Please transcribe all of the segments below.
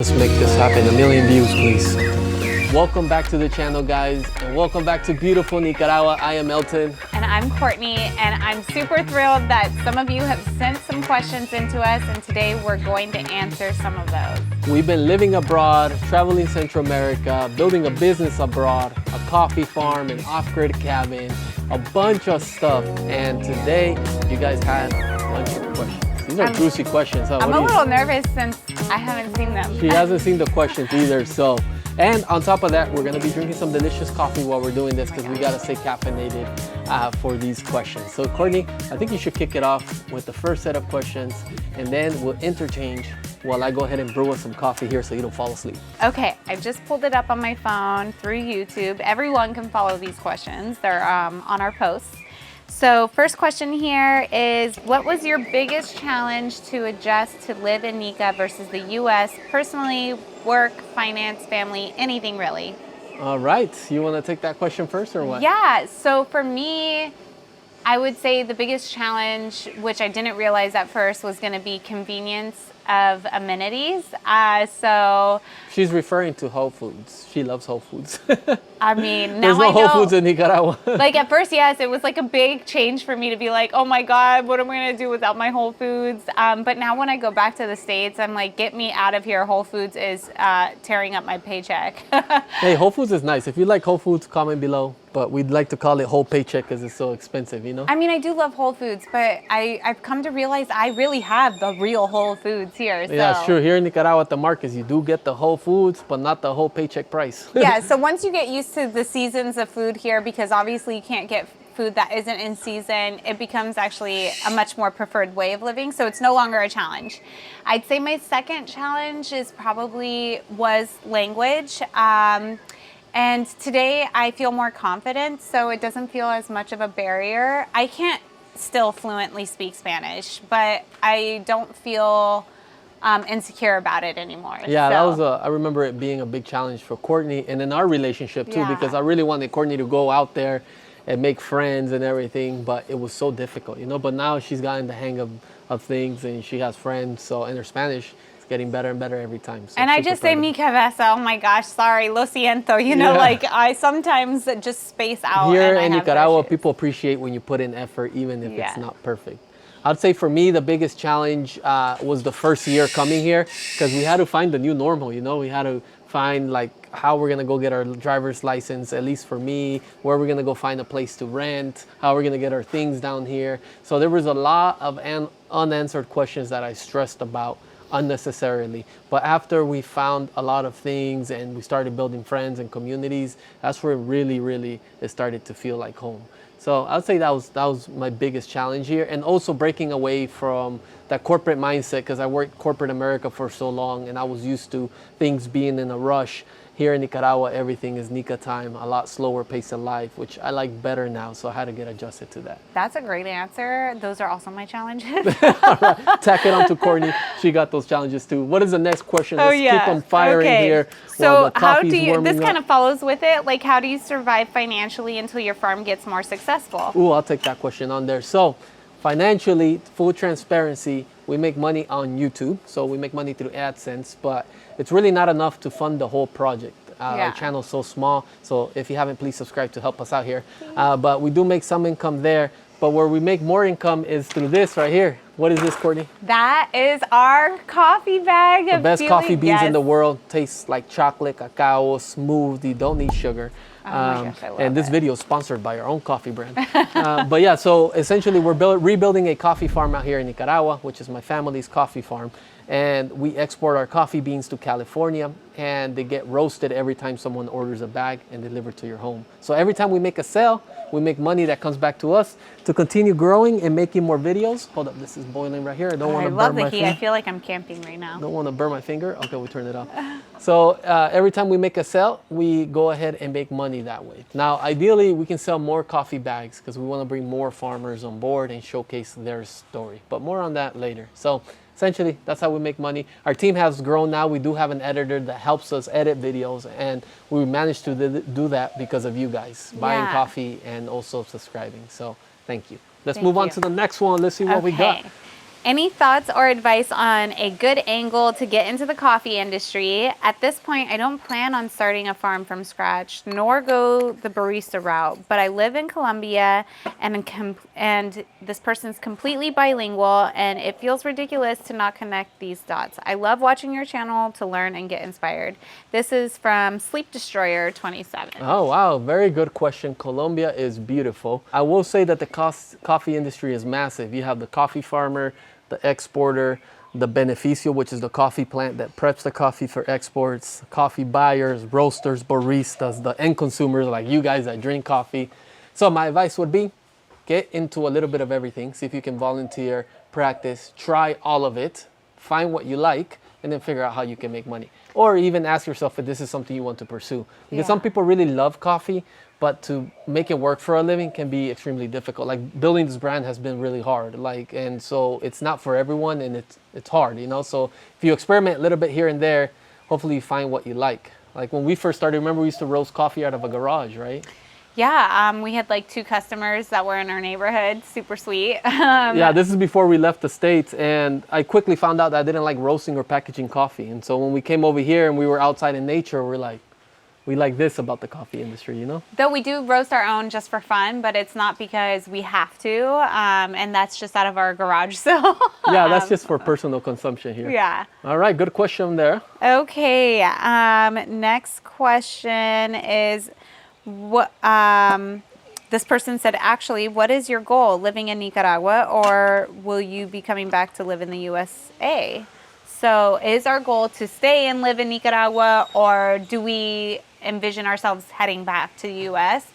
Let's make this happen. 1 million views, please. Welcome back to the channel, guys, and welcome back to beautiful Nicaragua. I am Elton. And I'm Courtney, and I'm super thrilled that some of you have sent some questions into us, and today we're going to answer some of those. We've been living abroad, traveling Central America, building a business abroad, a coffee farm, an off-grid cabin, a bunch of stuff. And today, you guys had a bunch of questions. These are juicy questions, huh? I'm a little nervous since I haven't seen them. She hasn't seen the questions either, so. And on top of that, we're gonna be drinking some delicious coffee while we're doing this because we gotta stay caffeinated for these questions. So Courtney, I think you should kick it off with the first set of questions and then we'll interchange while I go ahead and brew us some coffee here so you don't fall asleep. Okay, I just pulled it up on my phone through YouTube. Everyone can follow these questions. They're on our posts. So first question here is, what was your biggest challenge to adjust to live in Nica versus the US? Personally, work, finance, family, anything really. All right, you wanna take that question first or what? Yeah, so for me, I would say the biggest challenge, which I didn't realize at first, was gonna be convenience of amenities. So she's referring to Whole Foods. She loves Whole Foods. I mean, now there's no I know, Whole Foods in Nicaragua. Like at first, yes, it was like a big change for me to be like, oh my God, what am I gonna do without my Whole Foods? But now when I go back to the States, I'm like, get me out of here. Whole Foods is tearing up my paycheck. Hey, Whole Foods is nice. If you like Whole Foods, comment below. But we'd like to call it whole paycheck because it's so expensive, you know? I mean, I do love Whole Foods, but I've come to realize I really have the real Whole Foods here. So. Yeah, it's true. Here in Nicaragua at the markets, you do get the Whole Foods, but not the whole paycheck price. Yeah, so once you get used to the seasons of food here, because obviously you can't get food that isn't in season, it becomes actually a much more preferred way of living. So it's no longer a challenge. I'd say my second challenge was language. And today I feel more confident, so it doesn't feel as much of a barrier. I can't still fluently speak Spanish, but I don't feel insecure about it anymore. Yeah, that was I remember it being a big challenge for Courtney and in our relationship too, because I really wanted Courtney to go out there and make friends and everything, but it was so difficult, you know. But now she's gotten the hang of things and she has friends, so in her Spanish, getting better and better every time. So and I just say mi cabeza, oh my gosh, sorry, lo siento. You know, like I sometimes just space out. Here in Nicaragua, people appreciate when you put in effort, even if it's not perfect. I'd say for me, the biggest challenge was the first year coming here because we had to find the new normal, you know? We had to find like how we're gonna go get our driver's license, at least for me, where we're gonna go find a place to rent, how we're gonna get our things down here. So there was a lot of unanswered questions that I stressed about unnecessarily. But after we found a lot of things and we started building friends and communities, that's where really it started to feel like home. So I'd say that was my biggest challenge here, and also breaking away from that corporate mindset because I worked corporate America for so long and I was used to things being in a rush. Here in Nicaragua, everything is Nica time, a lot slower pace of life, which I like better now, so I had to get adjusted to that. That's a great answer. Those are also my challenges. All right, tack it on to Courtney. She got those challenges too. What is the next question? Let's keep them firing here. So how do you, this kind of follows with it, like how do you survive financially until your farm gets more successful? Ooh, I'll take that question on there. So financially, full transparency, we make money on YouTube, so we make money through AdSense, but it's really not enough to fund the whole project. Our channel's so small, so if you haven't, please subscribe to help us out here. But we do make some income there, but where we make more income is through this right here. What is this, Courtney? That is our coffee bag. The best coffee beans in the world. Tastes like chocolate, cacao, smooth. You don't need sugar. Oh my gosh, I love and this video is sponsored by our own coffee brand. But yeah, so essentially we're rebuilding a coffee farm out here in Nicaragua, which is my family's coffee farm. And we export our coffee beans to California and they get roasted every time someone orders a bag and delivered to your home. So every time we make a sale, we make money that comes back to us to continue growing and making more videos. Hold up, this is boiling right here. I don't want to burn my finger. I love the heat. I feel like I'm camping right now. Don't want to burn my finger. Okay, we turn it off. So every time we make a sale, we go ahead and make money that way. Now, ideally, we can sell more coffee bags because we want to bring more farmers on board and showcase their story. But more on that later. So essentially, that's how we make money. Our team has grown now. We do have an editor that helps us edit videos, and we managed to do that because of you guys buying coffee and also subscribing. So thank you. Let's move on to the next one. Let's see what we got. Any thoughts or advice on a good angle to get into the coffee industry? At this point, I don't plan on starting a farm from scratch, nor go the barista route, but I live in Colombia and this person's completely bilingual, and it feels ridiculous to not connect these dots. I love watching your channel to learn and get inspired. This is from Sleep Destroyer 27. Oh, wow. Very good question. Colombia is beautiful. I will say that the coffee industry is massive. You have the coffee farmer, the exporter, the beneficio, which is the coffee plant that preps the coffee for exports, coffee buyers, roasters, baristas, the end consumers like you guys that drink coffee. So my advice would be get into a little bit of everything. See if you can volunteer, practice, try all of it, find what you like, and then figure out how you can make money. Or even ask yourself if this is something you want to pursue. Because some people really love coffee, but to make it work for a living can be extremely difficult. Like building this brand has been really hard. And so it's not for everyone, and it's hard, you know? So if you experiment a little bit here and there, hopefully you find what you like. Like when we first started, remember we used to roast coffee out of a garage, right? Yeah, we had like 2 customers that were in our neighborhood, super sweet. Yeah, this is before we left the States, and I quickly found out that I didn't like roasting or packaging coffee. And so when we came over here and we were outside in nature, we're like, we like this about the coffee industry, you know? Though we do roast our own just for fun, but it's not because we have to, and that's just out of our garage, so. Yeah, that's just for personal consumption here. Yeah. All right, good question there. Okay, next question is, what this person said, actually, what is your goal, living in Nicaragua, or will you be coming back to live in the USA? So is our goal to stay and live in Nicaragua, or do we envision ourselves heading back to the US?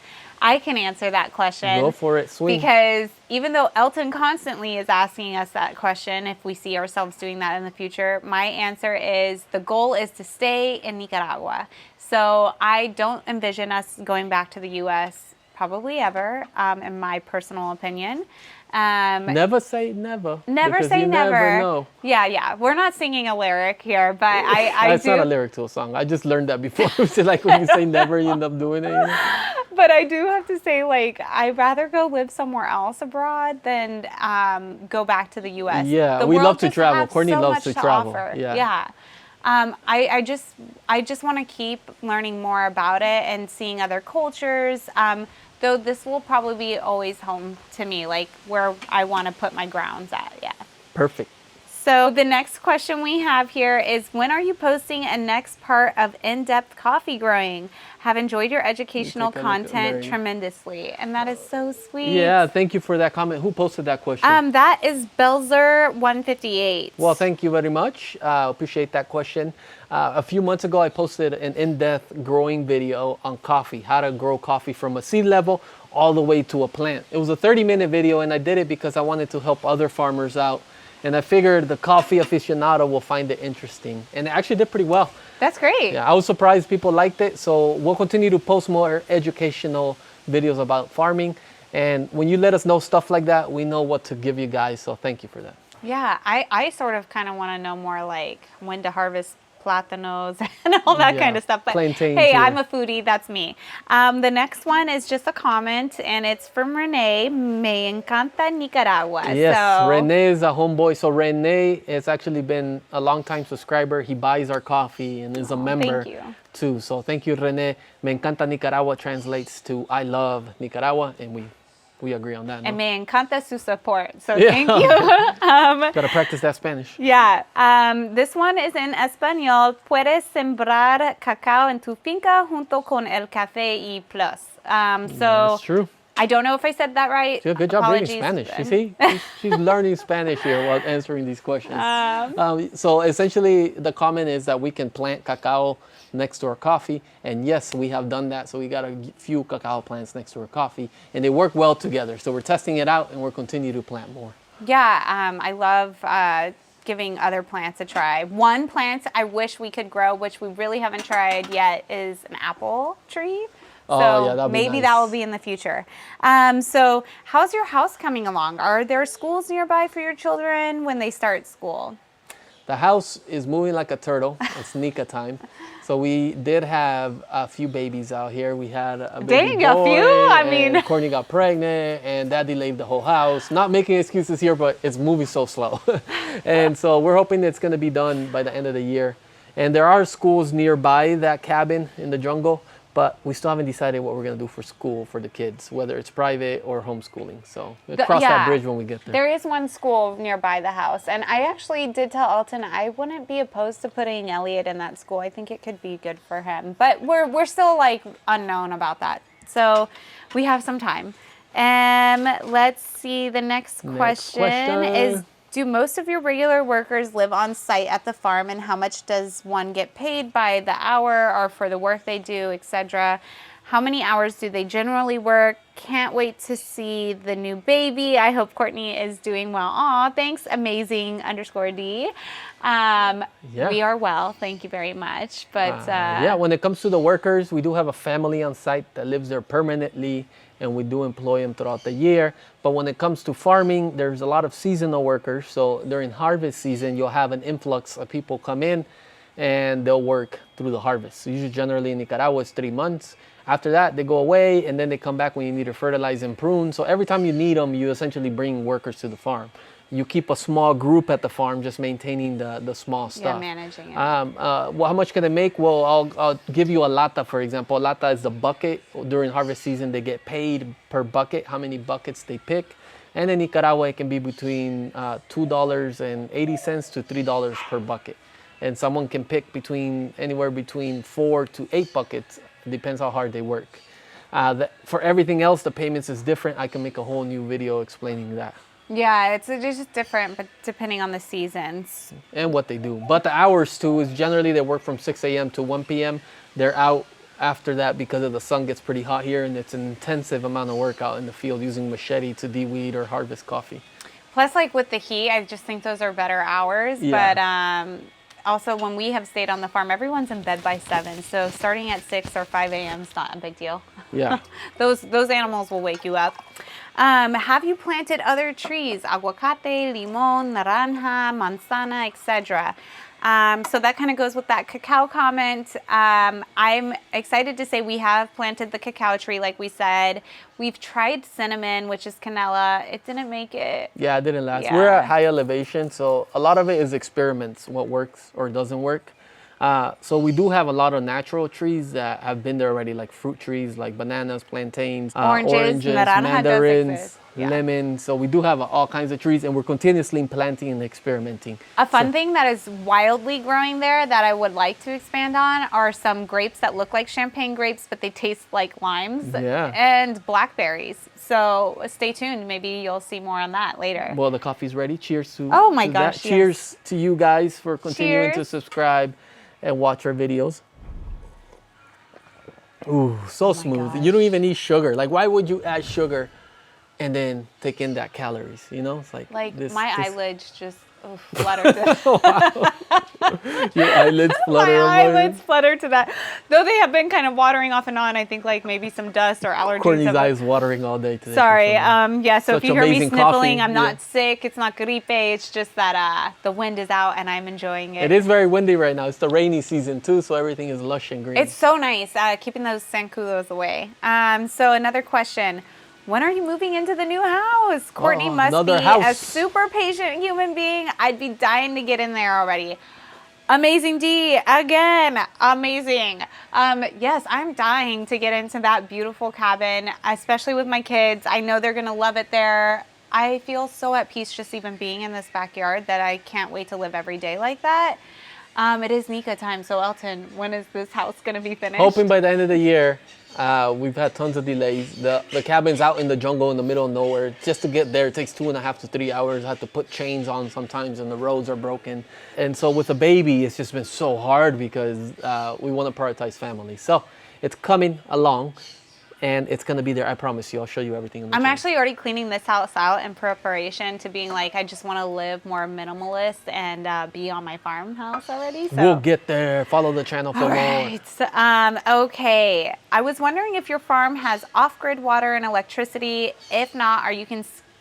I can answer that question. Go for it, swing. Because even though Elton constantly is asking us that question, if we see ourselves doing that in the future, my answer is the goal is to stay in Nicaragua. So I don't envision us going back to the US probably ever, in my personal opinion. Never say never. Never say you never. Never know. Yeah. We're not singing a lyric here, but I That's do. not a lyric to a song. I just learned that before. It's like when you say never, you end up doing it. You know? But I do have to say, like, I'd rather go live somewhere else abroad than go back to the U.S. Yeah, we love to travel. Courtney loves to travel. Yeah. I just want to keep learning more about it and seeing other cultures. Though this will probably be always home to me, like where I want to put my grounds at. Yeah. Perfect. So the next question we have here is, when are you posting a next part of in-depth coffee growing? Have enjoyed your educational content tremendously. And that is so sweet. Yeah, thank you for that comment. Who posted that question? That is Belzer158. Well, thank you very much. Appreciate that question. A few months ago, I posted an in-depth growing video on coffee, how to grow coffee from a seed level all the way to a plant. It was a 30-minute video, and I did it because I wanted to help other farmers out. And I figured the coffee aficionado will find it interesting. And it actually did pretty well. That's great. Yeah, I was surprised people liked it. So we'll continue to post more educational videos about farming. And when you let us know stuff like that, we know what to give you guys. So thank you for that. Yeah, I sort of kind of want to know more like when to harvest plátanos and all that kind of stuff. But plantains, hey, I'm a foodie. That's me. The next one is just a comment, and it's from Renee. Me encanta Nicaragua. Yes, so, Renee is a homeboy. So Renee has actually been a long-time subscriber. He buys our coffee and is a member too. So thank you, Renee. Me encanta Nicaragua translates to I love Nicaragua, and we agree on that. No? And me encanta su support. So thank you. Gotta practice that Spanish. Yeah. This one is in Español. Puedes sembrar cacao en tu finca junto con el café y plus. So That's true. I don't know if I said that right. She did a good job reading Spanish. You see? She's learning Spanish here while answering these questions. So essentially, the comment is that we can plant cacao next to our coffee. And yes, we have done that. So we got a few cacao plants next to our coffee. And they work well together. So we're testing it out, and we'll continue to plant more. Yeah, I love giving other plants a try. One plant I wish we could grow, which we really haven't tried yet, is an apple tree. So maybe that will be in the future. So how's your house coming along? Are there schools nearby for your children when they start school? The house is moving like a turtle. It's Nika time. So we did have a few babies out here. We had a baby Dang, boy, a few? I and mean. Courtney got pregnant, and that delayed the whole house. Not making excuses here, but it's moving so slow. And so we're hoping it's going to be done by the end of the year. And there are schools nearby that cabin in the jungle, but we still haven't decided what we're going to do for school for the kids, whether it's private or homeschooling. So we'll cross that bridge when we get there. There is one school nearby the house. And I actually did tell Alton I wouldn't be opposed to putting Elliot in that school. I think it could be good for him. But we're still like unknown about that. So we have some time. Let's see. The next question is, do most of your regular workers live on site at the farm, and how much does one get paid by the hour or for the work they do, etc.? How many hours do they generally work? Can't wait to see the new baby. I hope Courtney is doing well. Aw, thanks, amazing _D. We are well, thank you very much. But yeah, when it comes to the workers, we do have a family on site that lives there permanently, and we do employ them throughout the year. But when it comes to farming, there's a lot of seasonal workers. So during harvest season, you'll have an influx of people come in and they'll work through the harvest. So usually generally in Nicaragua, it's 3 months. After that, they go away, and then they come back when you need to fertilize and prune. So every time you need them, you essentially bring workers to the farm. You keep a small group at the farm, just maintaining the small stuff. Yeah, managing it. Well, how much can they make? Well, I'll give you a lata, for example. A lata is the bucket. During harvest season, they get paid per bucket, how many buckets they pick. And in Nicaragua, it can be between $2.80 to $3 per bucket. And someone can pick anywhere between 4 to 8 buckets. It depends how hard they work. For everything else, the payments is different. I can make a whole new video explaining that. Yeah, it's just different, but depending on the seasons. And what they do. But the hours too is generally they work from 6 a.m. to 1 p.m. They're out after that because the sun gets pretty hot here, and it's an intensive amount of work out in the field using machete to de-weed or harvest coffee. Plus, like with the heat, I just think those are better hours. Yeah. But also, when we have stayed on the farm, everyone's in bed by 7. So starting at 6 or 5 a.m. is not a big deal. Yeah. Those animals will wake you up. Have you planted other trees? Aguacate, limon, naranja, manzana, etc. So that kind of goes with that cacao comment. I'm excited to say we have planted the cacao tree, like we said. We've tried cinnamon, which is canela. It didn't make it. Yeah, it didn't last. Yeah. We're at high elevation, so a lot of it is experiments, what works or doesn't work. So we do have a lot of natural trees that have been there already, like fruit trees, like bananas, plantains, oranges, mandarins, lemons. So we do have all kinds of trees, and we're continuously planting and experimenting. A fun thing that is wildly growing there that I would like to expand on are some grapes that look like champagne grapes, but they taste like limes, and blackberries. So stay tuned. Maybe you'll see more on that later. Well, the coffee's ready. Cheers to Oh my gosh, that. Cheers to you guys for continuing to subscribe and watch our videos. Ooh, so smooth. You don't even need sugar. Like, why would you add sugar and then take in that calories? You know, it's like eyelids just fluttered. Your eyelids flutter. My eyelids flutter to that. Though they have been kind of watering off and on. I think like maybe some dust or allergies. Courtney's eyes watering all day today. Sorry. Yeah. So if you hear me sniffling, coffee. I'm not sick. It's not gripe. It's just that the wind is out and I'm enjoying it. It is very windy right now. It's the rainy season too, so everything is lush and green. It's so nice. Keeping those zancudos away. So another question. When are you moving into the new house? Courtney must be a super patient human being. I'd be dying to get in there already. Amazing D, again, amazing. Yes, I'm dying to get into that beautiful cabin, especially with my kids. I know they're gonna love it there. I feel so at peace just even being in this backyard that I can't wait to live every day like that. It is Nika time, so Elton, when is this house gonna be finished? Hoping by the end of the year. We've had tons of delays. The cabin's out in the jungle in the middle of nowhere. Just to get there, it takes 2.5 to 3 hours. I have to put chains on sometimes, and the roads are broken. And so with a baby, it's just been so hard because we want to prioritize family. So it's coming along, and it's going to be there. I promise you. I'll show you everything. I'm actually already cleaning this house out in preparation to being like, I just want to live more minimalist and be on my farmhouse already. So. We'll get there. Follow the channel for more. Okay. I was wondering if your farm has off-grid water and electricity. If not, are you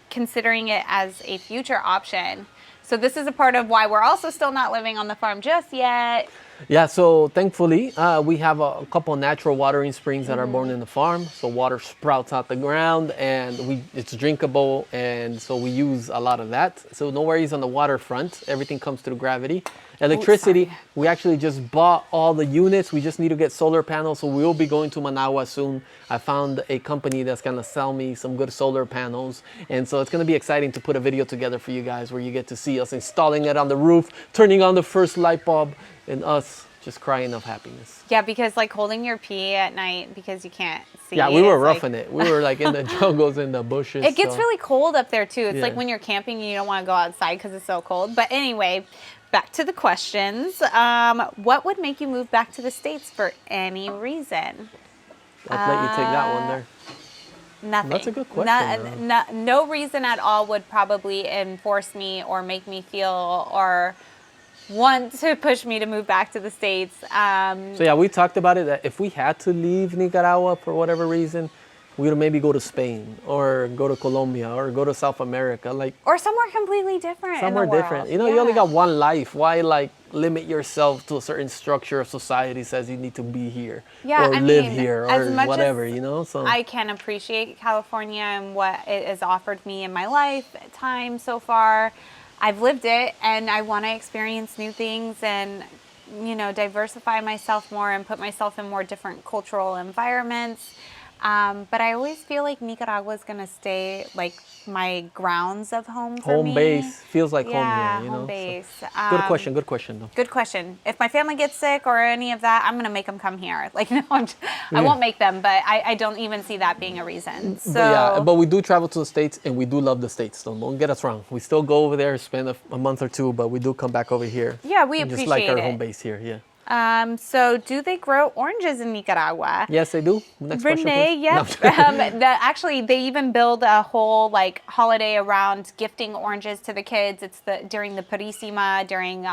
considering it as a future option? So So this is a part of why we're also still not living on the farm just yet. Yeah, so thankfully, we have a couple natural watering springs that are born in the farm. So water sprouts out the ground and it's drinkable. And so we use a lot of that. So no worries on the water front. Everything comes through gravity. Electricity, we actually just bought all the units. We just need to get solar panels. So we'll be going to Managua soon. I found a company that's going to sell me some good solar panels. And so it's going to be exciting to put a video together for you guys where you get to see us installing it on the roof, turning on the first light bulb, and us just crying of happiness. Yeah, because like holding your pee at night because you can't see. Yeah, we were roughing it. We were like in the jungles, in the bushes. It gets really cold up there too. It's like when you're camping, you don't want to go outside because it's so cold. But anyway, back to the questions. What would make you move back to the States for any reason? I'll let you take that one there. Nothing. That's a good question. No reason at all would probably enforce me or make me feel or want to push me to move back to the States. So yeah, we talked about it that if we had to leave Nicaragua for whatever reason, we would maybe go to Spain or go to Colombia or go to South America, or somewhere completely different. Somewhere different. You know, you only got one life. Why like limit yourself to a certain structure of society says you need to be here or live here or whatever, you know? So I can appreciate California and what it has offered me in my lifetime so far. I've lived it and I want to experience new things and, you know, diversify myself more and put myself in more different cultural environments. But I always feel like Nicaragua is going to stay like my grounds of home for me. Home base feels like home here, you know. Home base. So, good question though. Good question. If my family gets sick or any of that, I'm going to make them come here. Like, no, I won't make them, but I don't even see that being a reason. So, but we do travel to the States and we do love the States. So don't get us wrong. We still go over there, spend a month or two, but we do come back over here. Yeah, we appreciate it. Just like our home base here, yeah. So do they grow oranges in Nicaragua? Yes, they do. Next Renee, question, yep. Actually, they even build a whole like holiday around gifting oranges to the kids. It's during the Purísima, during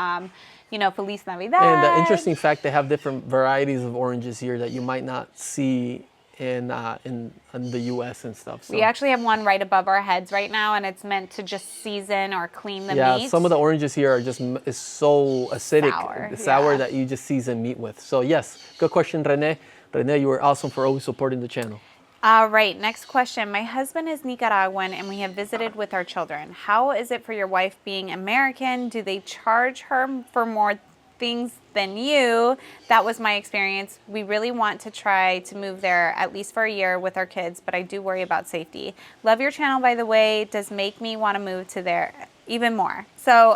you know, Feliz Navidad. And the interesting fact, they have different varieties of oranges here that you might not see in the U.S. and stuff. So. We actually have one right above our heads right now, and it's meant to just season or clean the meat. Yeah, some of the oranges here are is so acidic, sour that you just season meat with. So yes, good question, Renee. Renee, you were awesome for always supporting the channel. All right, next question. My husband is Nicaraguan, and we have visited with our children. How is it for your wife being American? Do they charge her for more things than you? That was my experience. We really want to try to move there at least for a year with our kids, but I do worry about safety. Love your channel, by the way. It does make me want to move to there even more. So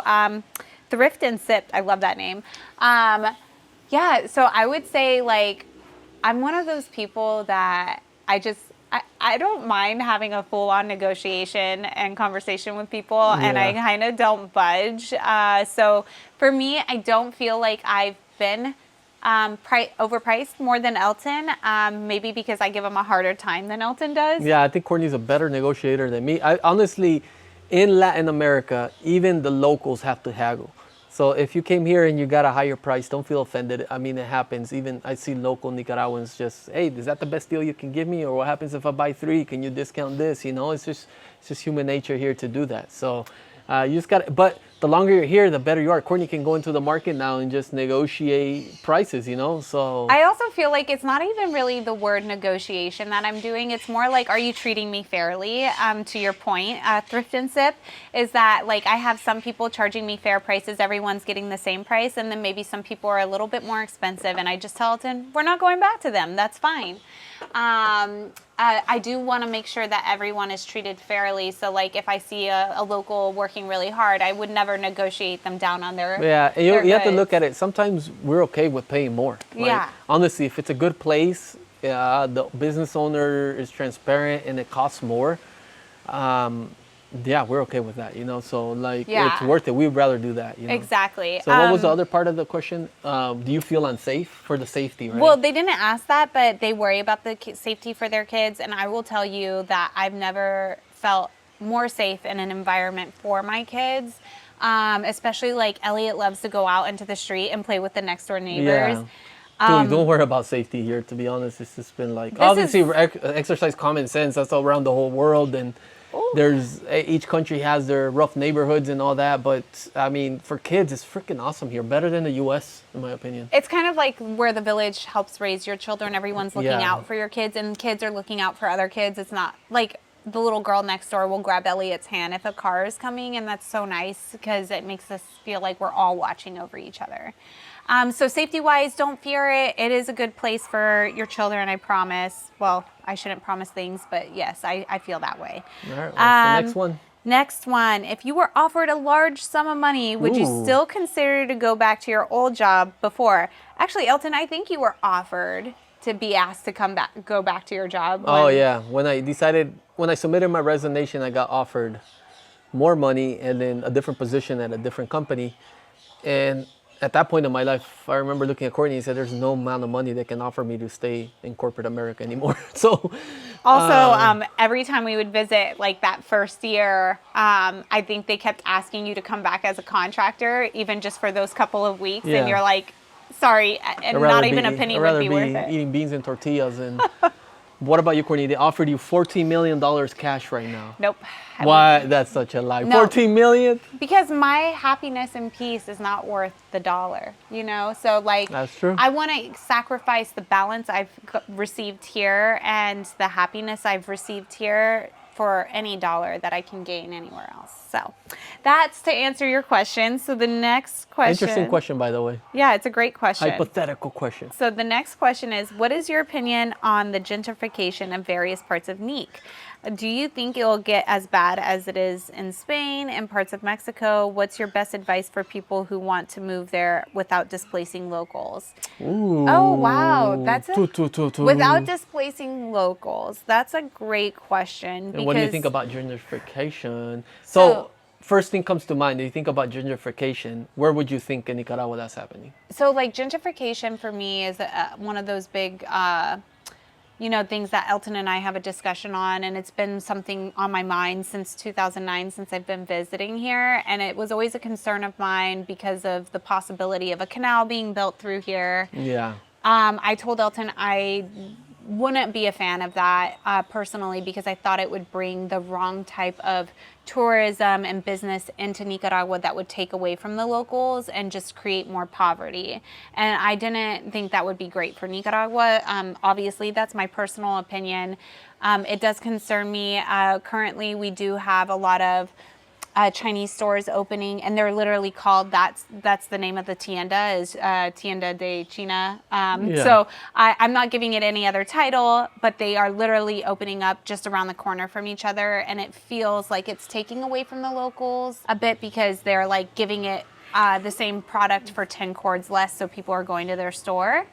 Thrift and Sip, I love that name. Yeah, so I would say like I'm one of those people that I don't mind having a full-on negotiation and conversation with people, and I kind of don't budge. So for me, I don't feel like I've been overpriced more than Elton, maybe because I give him a harder time than Elton does. Yeah, I think Courtney's a better negotiator than me. Honestly, in Latin America, even the locals have to haggle. So if you came here and you got a higher price, don't feel offended. I mean, it happens. Even I see local Nicaraguans just, hey, is that the best deal you can give me? Or what happens if I buy 3? Can you discount this? You know, it's just human nature here to do that. So you just got to, but the longer you're here, the better you are. Courtney can go into the market now and just negotiate prices, you know, so. I also feel like it's not even really the word negotiation that I'm doing. It's more like, are you treating me fairly? To your point, Thrift and Sip, is that like I have some people charging me fair prices. Everyone's getting the same price. And then maybe some people are a little bit more expensive. And I just tell them, we're not going back to them. That's fine. I do want to make sure that everyone is treated fairly. So like if I see a local working really hard, I would never negotiate them down on their and you have to look at it. Sometimes we're okay with paying more. Like, honestly, if it's a good place, the business owner is transparent and it costs more, we're okay with that, you know, so like it's worth it. We'd rather do that, you know. Exactly. So what was the other part of the question? Do you feel unsafe for the safety, right? Well, they didn't ask that, but they worry about the safety for their kids. And I will tell you that I've never felt more safe in an environment for my kids. Especially like Elliot loves to go out into the street and play with the next door neighbors. Dude, don't worry about safety here, to be honest. It's just been like, obviously exercise common sense. That's all around the whole world. And There's each country has their rough neighborhoods and all that, but I mean, for kids, it's freaking awesome here. Better than the U.S., in my opinion. It's kind of like where the village helps raise your children. Everyone's looking out for your kids, and kids are looking out for other kids. It's not like the little girl next door will grab Elliot's hand if a car is coming, and that's so nice because it makes us feel like we're all watching over each other. So safety-wise, don't fear it. It is a good place for your children, I promise. Well, I shouldn't promise things, but yes, I feel that way. All right, what's the next one? Next one. If you were offered a large sum of money, would you still consider to go back to your old job before? Actually, Elton, I think you were offered to be asked to go back to your job. Oh, yeah. When I submitted my resignation, I got offered more money and then a different position at a different company. And at that point in my life, I remember looking at Courtney and said, there's no amount of money they can offer me to stay in corporate America anymore. So also, every time we would visit, like that first year, I think they kept asking you to come back as a contractor, even just for those couple of weeks. Yeah. And you're like, sorry, and not even a penny would be worth it. Eating beans and tortillas. And what about you, Courtney? They offered you $14 million cash right now. Nope. Why? That's such a lie. No. 14 million? Because my happiness and peace is not worth the dollar, you know? So like, that's true. I want to sacrifice the balance I've received here and the happiness I've received here for any dollar that I can gain anywhere else. So that's to answer your question. So the next question. Interesting question, by the way. Yeah, it's a great question. Hypothetical question. So the next question is, what is your opinion on the gentrification of various parts of Nique? Do you think it will get as bad as it is in Spain and parts of Mexico? What's your best advice for people who want to move there without displacing locals? Ooh. Oh, wow. That's without displacing locals. That's a great question. And what do you think about gentrification? So first thing comes to mind, do you think about gentrification? Where would you think in Nicaragua that's happening? So like gentrification for me is one of those big things that Elton and I have a discussion on, and it's been something on my mind since 2009, since I've been visiting here, and it was always a concern of mine because of the possibility of a canal being built through here. Yeah. I told Elton I wouldn't be a fan of that personally because I thought it would bring the wrong type of tourism and business into Nicaragua that would take away from the locals and just create more poverty. And I didn't think that would be great for Nicaragua. Obviously, that's my personal opinion. It does concern me. Currently, we do have a lot of Chinese stores opening, and they're literally called, that's the name of the tienda, is Tienda de China. So I'm not giving it any other title, but they are literally opening up just around the corner from each other, and it feels like it's taking away from the locals a bit because they're like giving it the same product for 10 cords less, so people are going to their store.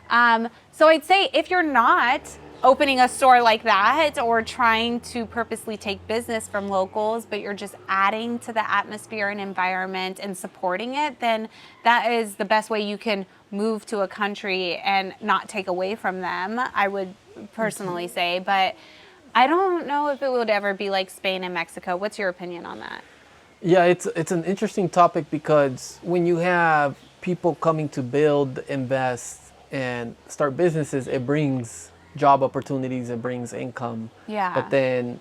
So I'd say if you're not opening a store like that or trying to purposely take business from locals, but you're just adding to the atmosphere and environment and supporting it, then that is the best way you can move to a country and not take away from them, I would personally say. But I don't know if it would ever be like Spain and Mexico. What's your opinion on that? Yeah, it's an interesting topic because when you have people coming to build, invest, and start businesses, it brings job opportunities, it brings income. Yeah. But then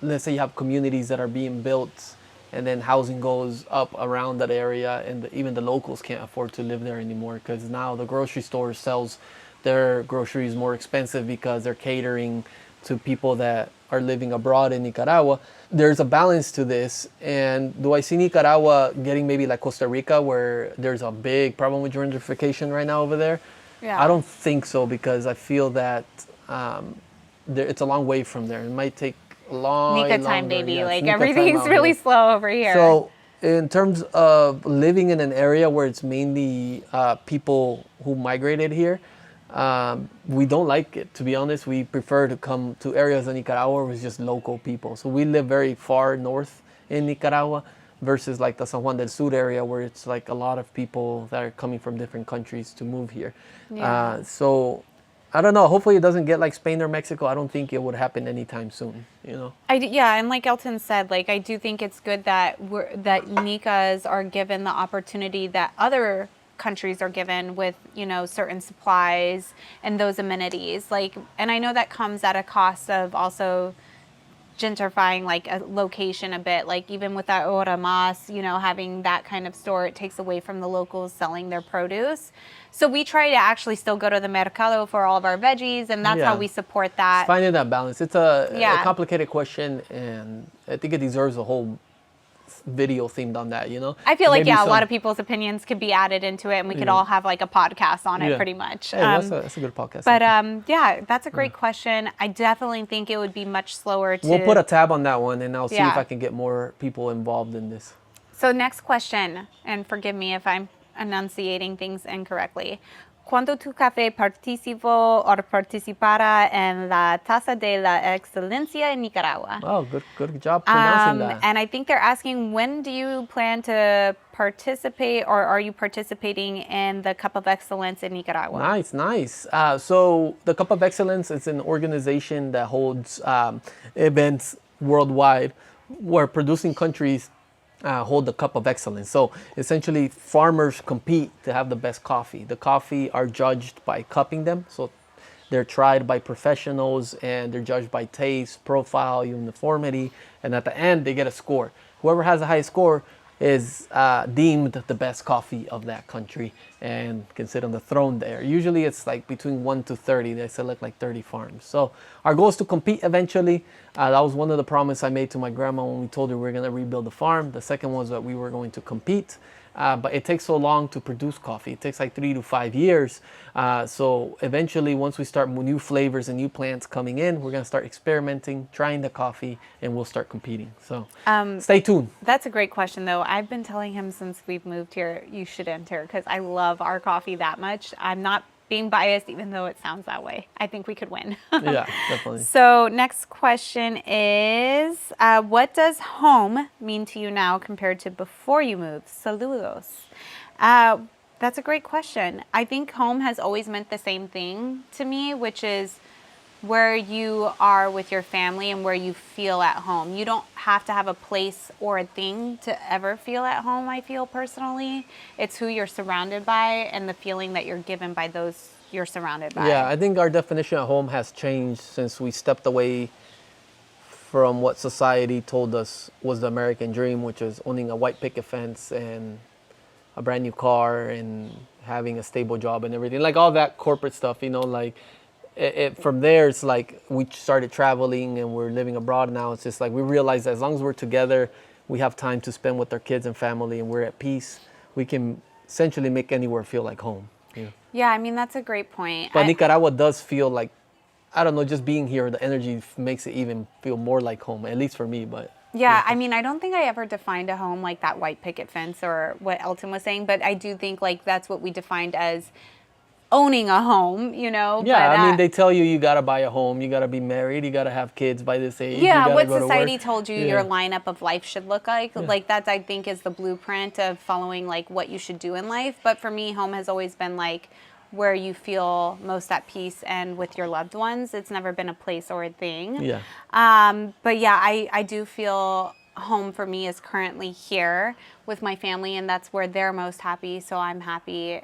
let's say you have communities that are being built and then housing goes up around that area and even the locals can't afford to live there anymore because now the grocery store sells their groceries more expensive because they're catering to people that are living abroad in Nicaragua. There's a balance to this, and do I see Nicaragua getting maybe like Costa Rica where there's a big problem with gentrification right now over there? Yeah. I don't think so because I feel that it's a long way from there. It might take a long Nika time, baby. Yes, like Nika everything's time really here. slow over here. So in terms of living in an area where it's mainly people who migrated here, we don't like it, to be honest. We prefer to come to areas in Nicaragua with just local people. So we live very far north in Nicaragua versus like the San Juan del Sur area where it's like a lot of people that are coming from different countries to move here. Yeah. So I don't know. Hopefully it doesn't get like Spain or Mexico. I don't think it would happen anytime soon, you know? And like Elton said, like I do think it's good that Nicas are given the opportunity that other countries are given with, certain supplies and those amenities. Like, and I know that comes at a cost of also gentrifying like a location a bit. Like even with that Hora Mas, you know, having that kind of store, it takes away from the locals selling their produce. So we try to actually still go to the mercado for all of our veggies, and that's how we support that. It's finding that balance. It's a complicated question, and I think it deserves a whole video themed on that, you know? I feel like, a lot of people's opinions could be added into it, and we could all have like a podcast on it pretty much. Hey, that's a good podcast. But that's a great question. I definitely think it would be much slower to... We'll put a tab on that one, and I'll see if I can get more people involved in this. So next question, and forgive me if I'm enunciating things incorrectly. ¿Cuándo tu café participó o participara en la Taza de la Excelencia en Nicaragua? Oh, good job pronouncing that. And I think they're asking, when do you plan to participate, or are you participating in the Cup of Excellence in Nicaragua? Nice. So the Cup of Excellence is an organization that holds events worldwide where producing countries hold the Cup of Excellence. So essentially farmers compete to have the best coffee. The coffee are judged by cupping them. So they're tried by professionals, and they're judged by taste, profile, uniformity. And at the end, they get a score. Whoever has the highest score is deemed the best coffee of that country and can sit on the throne there. Usually it's like between 1 to 30. They select like 30 farms. So our goal is to compete eventually. That was one of the promises I made to my grandma when we told her we were going to rebuild the farm. The second was that we were going to compete. But it takes so long to produce coffee. It takes like 3 to 5 years. So eventually, once we start new flavors and new plants coming in, we're going to start experimenting, trying the coffee, and we'll start competing. So stay tuned. That's a great question, though. I've been telling him since we've moved here, you should enter, because I love our coffee that much. I'm not being biased, even though it sounds that way. I think we could win. Yeah, definitely. So next question is, what does home mean to you now compared to before you moved? Saludos. That's a great question. I think home has always meant the same thing to me, which is where you are with your family and where you feel at home. You don't have to have a place or a thing to ever feel at home, I feel personally. It's who you're surrounded by and the feeling that you're given by those you're surrounded by. Yeah, I think our definition of home has changed since we stepped away from what society told us was the American dream, which is owning a white picket fence and a brand new car and having a stable job and everything. Like all that corporate stuff, you know, like from there, it's like we started traveling and we're living abroad now. It's just like we realize that as long as we're together, we have time to spend with our kids and family, and we're at peace. We can essentially make anywhere feel like home. Yeah, I mean, that's a great point. But Nicaragua does feel like, I don't know, just being here, the energy makes it even feel more like home, at least for me. But yeah, I mean, I don't think I ever defined a home like that white picket fence or what Elton was saying, but I do think like that's what we defined as owning a home, you know? Yeah, but, I mean, they tell you you got to buy a home, you got to be married, you got to have kids by this age. Yeah, what go society told you your lineup of life should look like. Yeah. Like that, I think, is the blueprint of following like what you should do in life. But for me, home has always been like where you feel most at peace and with your loved ones. It's never been a place or a thing. Yeah. But yeah, I do feel home for me is currently here with my family, and that's where they're most happy. So I'm happy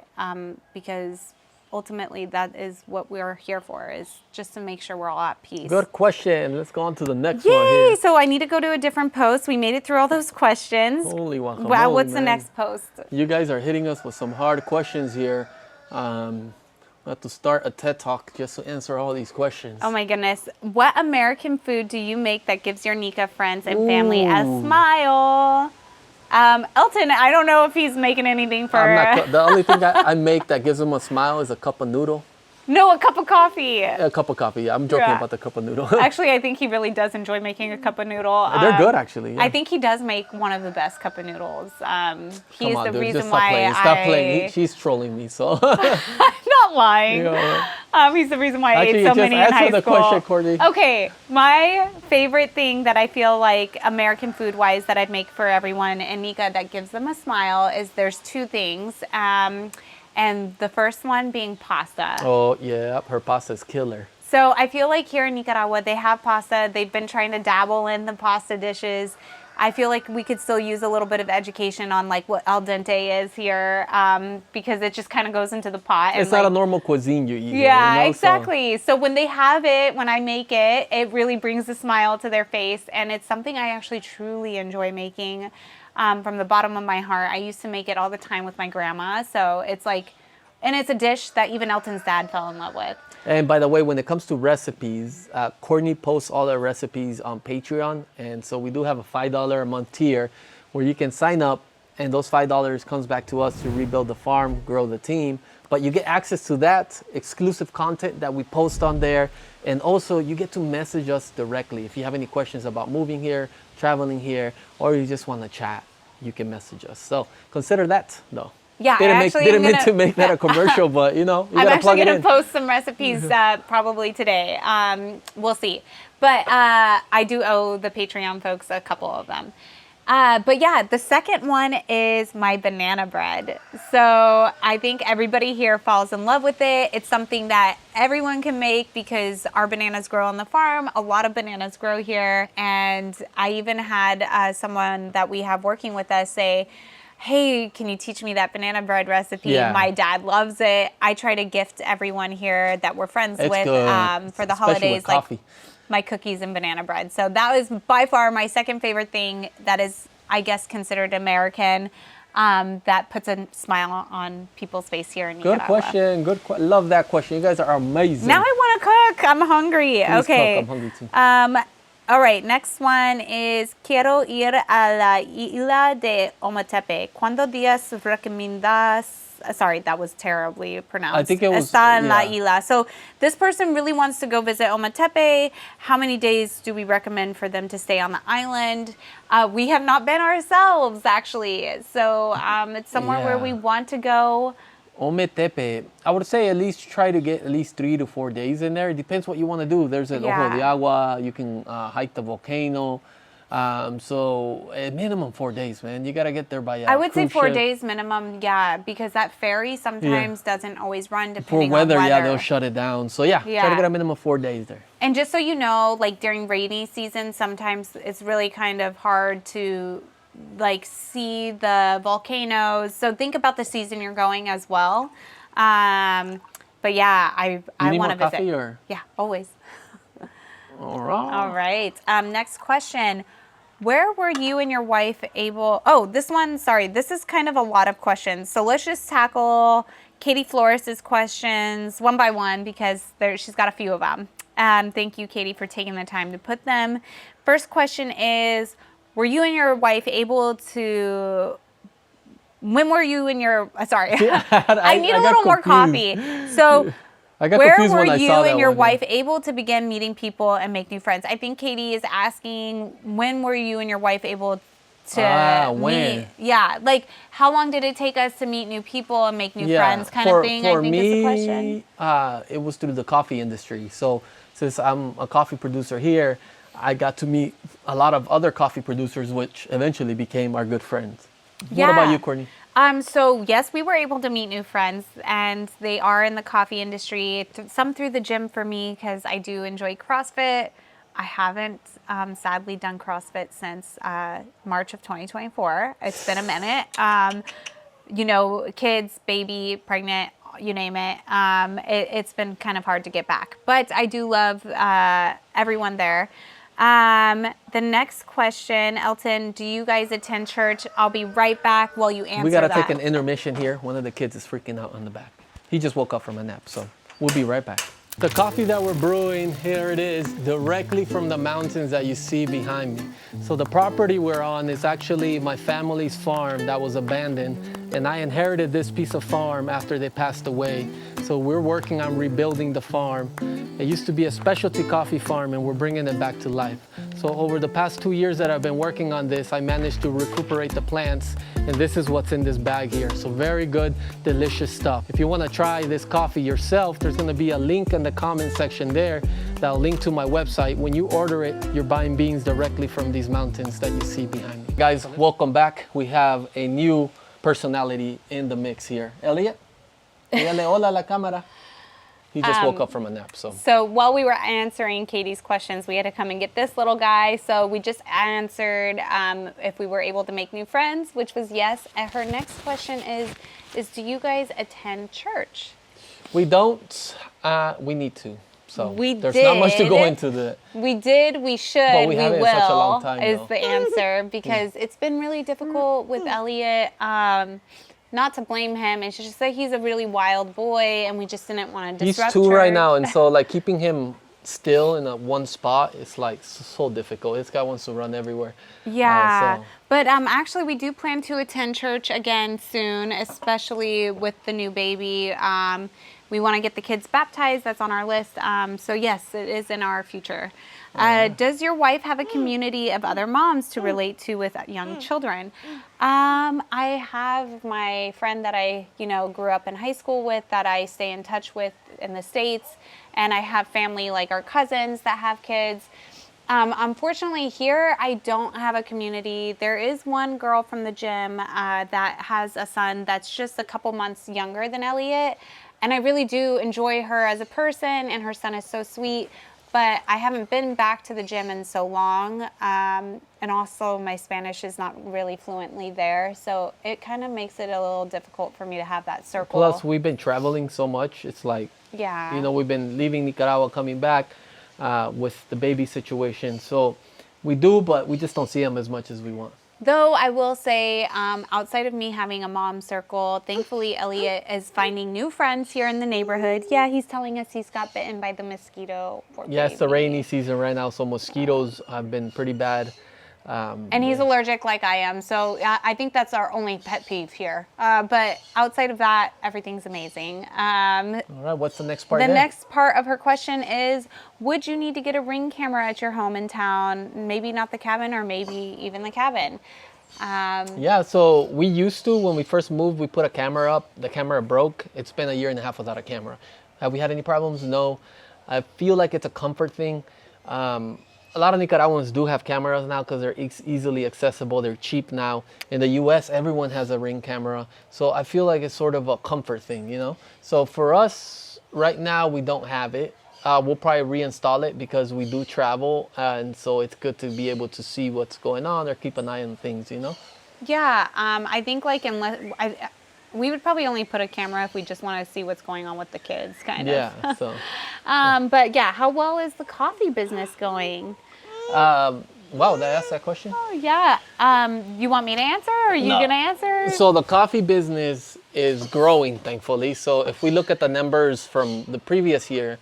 because ultimately that is what we're here for, is just to make sure we're all at peace. Good question. Let's go on to the next one here. So I need to go to a different post. We made it through all those questions. Holy guacamole, wow, what's man. the next post? You guys are hitting us with some hard questions here. I have to start a TED Talk just to answer all these questions. Oh my goodness. What American food do you make that gives your Nika friends and family a smile? Elton, I don't know if he's making anything for... the only thing I make that gives them a smile is a cup of noodle. No, a cup of coffee. A cup of coffee. I'm joking about the cup of noodle. Actually, I think he really does enjoy making a cup of noodle. They're good, actually. Yeah. I think he does make one of the best cup of noodles. He's the reason just why Stop playing. She's trolling me, so... I'm not lying. He's the reason why I ate so many in high school. Answer the question, Courtney. Okay, my favorite thing that I feel like American food-wise that I'd make for everyone in Nika that gives them a smile is there's two things. And the first one being pasta. Oh, yeah. Her pasta's killer. So I feel like here in Nicaragua, they have pasta. They've been trying to dabble in the pasta dishes. I feel like we could still use a little bit of education on like what al dente is here, because it just kind of goes into the pot. It's not a normal cuisine you eat. Yeah, you know? exactly. So when they have it, when I make it, it really brings a smile to their face, and it's something I actually truly enjoy making from the bottom of my heart. I used to make it all the time with my grandma, so it's like, and it's a dish that even Elton's dad fell in love with. And by the way, when it comes to recipes, Courtney posts all the recipes on Patreon. And so we do have a $5 a month tier where you can sign up, and those $5 comes back to us to rebuild the farm, grow the team. But you get access to that exclusive content that we post on there. And also you get to message us directly. If you have any questions about moving here, traveling here, or you just want to chat, you can message us. So consider that though. Yeah, didn't mean to make that a commercial, but you know, you gotta plug it in. I'm actually gonna post some recipes probably today. We'll see, but I do owe the Patreon folks a couple of them. But yeah, the second one is my banana bread. So I think everybody here falls in love with it. It's something that everyone can make because our bananas grow on the farm. A lot of bananas grow here, and I even had someone that we have working with us say, hey, can you teach me that banana bread recipe? Yeah. My dad loves it. I try to gift everyone here that we're friends with for the holidays, like my cookies and banana bread. So that was by far my second favorite thing that is, I guess, considered American, that puts a smile on people's face here in Nicaragua. Good question. Love that question. You guys are amazing. Now I want to cook. I'm hungry. Please okay. Cook. I'm hungry too. All right, next one is quiero ir a la isla de Omateepe. ¿Cuántos días recomiendas? Sorry, that was terribly pronounced. I think it was. Está en la isla. So this person really wants to go visit Omateepe. How many days do we recommend for them to stay on the island? We have not been ourselves, actually. So it's somewhere where we want to go. Omateepe, I would say at least try to get at least 3 to 4 days in there. It depends what you want to do. There's El Ojo de Agua. You can hike the volcano. So at minimum 4 days, man. You got to get there by I would say 4 days minimum, yeah, because that ferry sometimes doesn't always run depending on weather. Yeah, they'll shut it down. So try to get a minimum 4 days there. And just so you know, like during rainy season, sometimes it's really kind of hard to like see the volcanoes. So think about the season you're going as well. But yeah, I want to visit. Coffee or? Yeah, always. All right. All right. Next question. Where were you and your wife able... Oh, this one, sorry. This is kind of a lot of questions. So let's just tackle Katie Flores' questions one by one because she's got a few of them. Thank you, Katie, for taking the time to put them. First question is, were you and your wife able to... When were you and your... Sorry. I need a little more coffee. So... Where were you and your wife able to begin meeting people and make new friends? I think Katie is asking, when were you and your wife able to meet? Yeah, like how long did it take us to meet new people and make new friends kind of thing, I think is the question. It was through the coffee industry. So since I'm a coffee producer here, I got to meet a lot of other coffee producers, which eventually became our good friends. Yeah. What about you, Courtney? So yes, we were able to meet new friends, and they are in the coffee industry. Some through the gym for me because I do enjoy CrossFit. I haven't sadly done CrossFit since March of 2024. It's been a minute. You know, kids, baby, pregnant, you name it. It's been kind of hard to get back, but I do love everyone there. The next question, Elton, do you guys attend church? I'll be right back while you answer that. We got to take an intermission here. One of the kids is freaking out on the back. He just woke up from a nap, so we'll be right back. The coffee that we're brewing, here it is, directly from the mountains that you see behind me. So the property we're on is actually my family's farm that was abandoned, and I inherited this piece of farm after they passed away. So we're working on rebuilding the farm. It used to be a specialty coffee farm, and we're bringing it back to life. So over the past 2 years that I've been working on this, I managed to recuperate the plants, and this is what's in this bag here. So very good, delicious stuff. If you want to try this coffee yourself, there's going to be a link in the comment section there that'll link to my website. When you order it, you're buying beans directly from these mountains that you see behind me. Guys, welcome back. We have a new personality in the mix here. Elliot? Dígale hola a la cámara. He just woke up from a nap, so. So while we were answering Katie's questions, we had to come and get this little guy. So we just answered if we were able to make new friends, which was yes. And her next question is do you guys attend church? We don't. We need to. So there's did. not much to go into the. We did. We should. But we haven't will. in such a long time, is though. the answer because it's been really difficult with Elliot. Not to blame him. It's just that he's a really wild boy, and we just didn't want to disrupt He's 2 church. right now, and so like keeping him still in one spot is like so difficult. This guy wants to run everywhere. Yeah, but actually we do plan to attend church again soon, especially with the new baby. We want to get the kids baptized. That's on our list. So yes, it is in our future. Does your wife have a community of other moms to relate to with young children? I have my friend that I, grew up in high school with that I stay in touch with in the States. And I have family like our cousins that have kids. Unfortunately here, I don't have a community. There is one girl from the gym that has a son that's just a couple months younger than Elliot. And I really do enjoy her as a person, and her son is so sweet. But I haven't been back to the gym in so long. And also my Spanish is not really fluently there. So it kind of makes it a little difficult for me to have that circle. Plus, we've been traveling so much. It's like, we've been leaving Nicaragua, coming back with the baby situation. So we do, but we just don't see them as much as we want. Though I will say, outside of me having a mom circle, thankfully Elliot is finding new friends here in the neighborhood. Yeah, he's telling us he's got bitten by the mosquito. Yeah, it's the rainy season right now, so mosquitoes have been pretty bad. And he's allergic like I am, so I think that's our only pet peeve here. But outside of that, everything's amazing. All right, what's the next part? The next part of her question is, would you need to get a Ring camera at your home in town? Maybe not the cabin, or maybe even the cabin. Yeah, so we used to, when we first moved, we put a camera up. The camera broke. It's been 1.5 years without a camera. Have we had any problems? No. I feel like it's a comfort thing. A lot of Nicaraguans do have cameras now because they're easily accessible. They're cheap now. In the U.S., everyone has a Ring camera. So I feel like it's sort of a comfort thing, So for us, right now, we don't have it. We'll probably reinstall it because we do travel. And so it's good to be able to see what's going on or keep an eye on things, Yeah, I think we would probably only put a camera if we just want to see what's going on with the kids, kind of. Yeah, so. But yeah, how well is the coffee business going? Wow, did I ask that question? Oh, yeah. You want me to answer, or are you going to answer? So the coffee business is growing, thankfully. So if we look at the numbers from the previous year,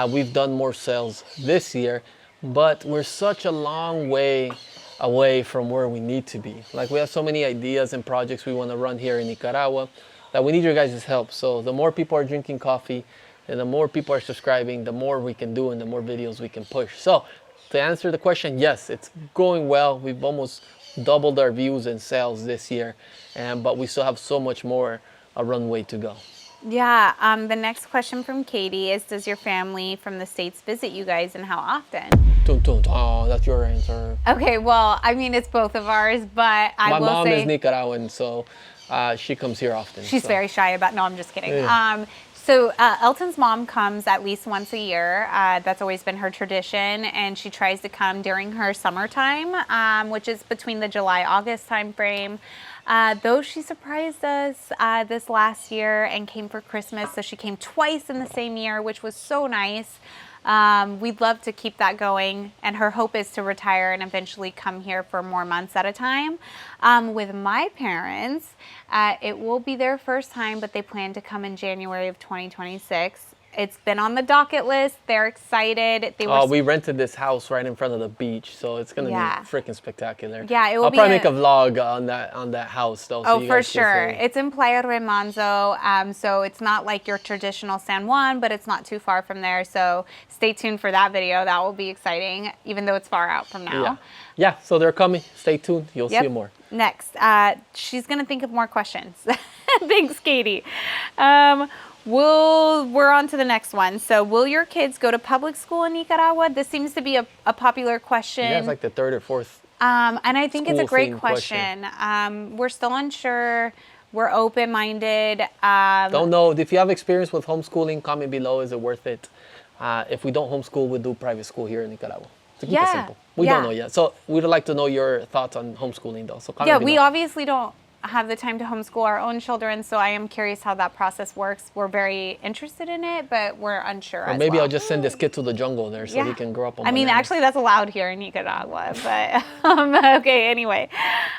we've done more sales this year, but we're such a long way away from where we need to be. Like, we have so many ideas and projects we want to run here in Nicaragua that we need your guys' help. So the more people are drinking coffee and the more people are subscribing, the more we can do and the more videos we can push. So to answer the question, yes, it's going well. We've almost doubled our views and sales this year, but we still have so much more a runway to go. Yeah, the next question from Katie is, does your family from the States visit you guys, and how often? Oh, that's your answer. Okay, well, I mean, it's both of ours, but My mom is Nicaraguan, so she comes here often. She's very shy about, no, I'm just kidding. Yeah. So Elton's mom comes at least once a year. That's always been her tradition, and she tries to come during her summertime, which is between the July-August time frame. Though she surprised us this last year and came for Christmas, so she came twice in the same year, which was so nice. We'd love to keep that going, and her hope is to retire and eventually come here for more months at a time. With my parents, it will be their first time, but they plan to come in January of 2026. It's been on the docket list. They're excited. We rented this house right in front of the beach, so it's gonna be freaking spectacular. Yeah, it will. I'll probably make a vlog on that house, though. Oh, for sure. It's in Playa Remanzo, so it's not like your traditional San Juan, but it's not too far from there. So stay tuned for that video. That will be exciting, even though it's far out from now. Yeah. So they're coming. Stay tuned. You'll see more. Next, she's gonna think of more questions. Thanks, Katie. We're on to the next one. So, will your kids go to public school in Nicaragua? This seems to be a popular question. Yeah, it's like the third or fourth. And I think it's a great question. We're still unsure. We're open-minded. Don't know. If you have experience with homeschooling, comment below. Is it worth it? If we don't homeschool, we'll do private school here in Nicaragua. To keep it simple. We don't know yet. So we'd like to know your thoughts on homeschooling, though. So comment below. We obviously don't have the time to homeschool our own children, so I am curious how that process works. We're very interested in it, but we're unsure. Or maybe I'll just send this kid to the jungle there so he can grow up on bananas. Actually, that's allowed here in Nicaragua. But okay, anyway.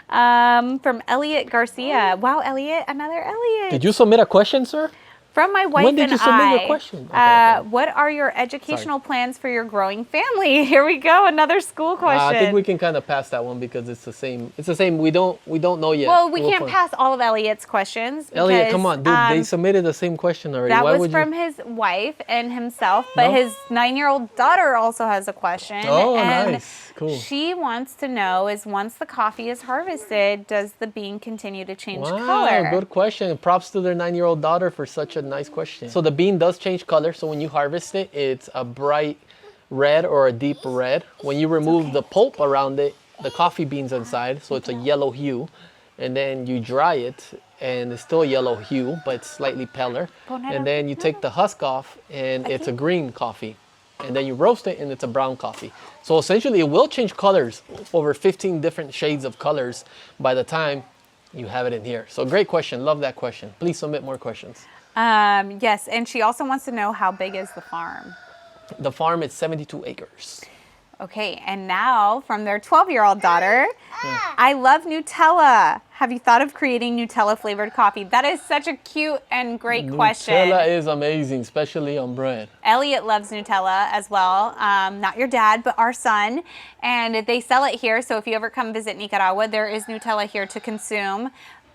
From Elliot Garcia. Wow, Elliot, another Elliot. Did you submit a question, sir? From my wife When did you submit your question? Okay. What are your educational plans for your growing family? Here we go, another school question. I think we can kind of pass that one because it's the same. It's the same. We don't know yet. Well, we can't pass all of Elliot's questions. Elliot, come on, dude. They submitted the same question already. That was from his wife and himself, but his 9-year-old daughter also has a question. Oh, and nice. Cool. She wants to know is once the coffee is harvested, does the bean continue to change color? Good question. Props to their 9-year-old daughter for such a nice question. So the bean does change color. So when you harvest it, it's a bright red or a deep red. When you remove the pulp around it, the coffee beans inside, so it's a yellow hue. And then you dry it, and it's still a yellow hue, but it's slightly paler. And then you take the husk off, and it's a green coffee. And then you roast it, and it's a brown coffee. So essentially, it will change colors, over 15 different shades of colors by the time you have it in here. So great question. Love that question. Please submit more questions. Yes, and she also wants to know how big is the farm? The farm is 72 acres. Okay, and now from their 12-year-old daughter, I love Nutella. Have you thought of creating Nutella flavored coffee? That is such a cute and great question. Nutella is amazing, especially on bread. Elliot loves Nutella as well. Not your dad, but our son. And they sell it here, so if you ever come visit Nicaragua, there is Nutella here to consume.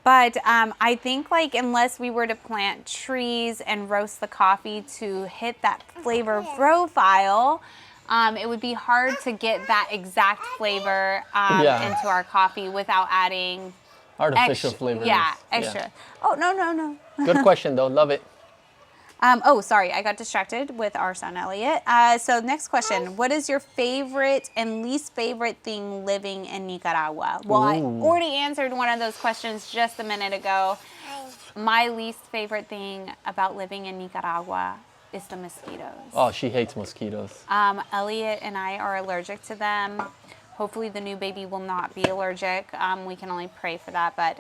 But I think unless we were to plant trees and roast the coffee to hit that flavor profile, it would be hard to get that exact flavor into our coffee without adding artificial flavors. Yeah, extra. Yeah. Oh, no. Good question, though. Love it. Sorry, I got distracted with our son, Elliot. So next question. What is your favorite and least favorite thing living in Nicaragua? Well, I already answered one of those questions just a minute ago. My least favorite thing about living in Nicaragua is the mosquitoes. Oh, she hates mosquitoes. Elliot and I are allergic to them. Hopefully the new baby will not be allergic. We can only pray for that. But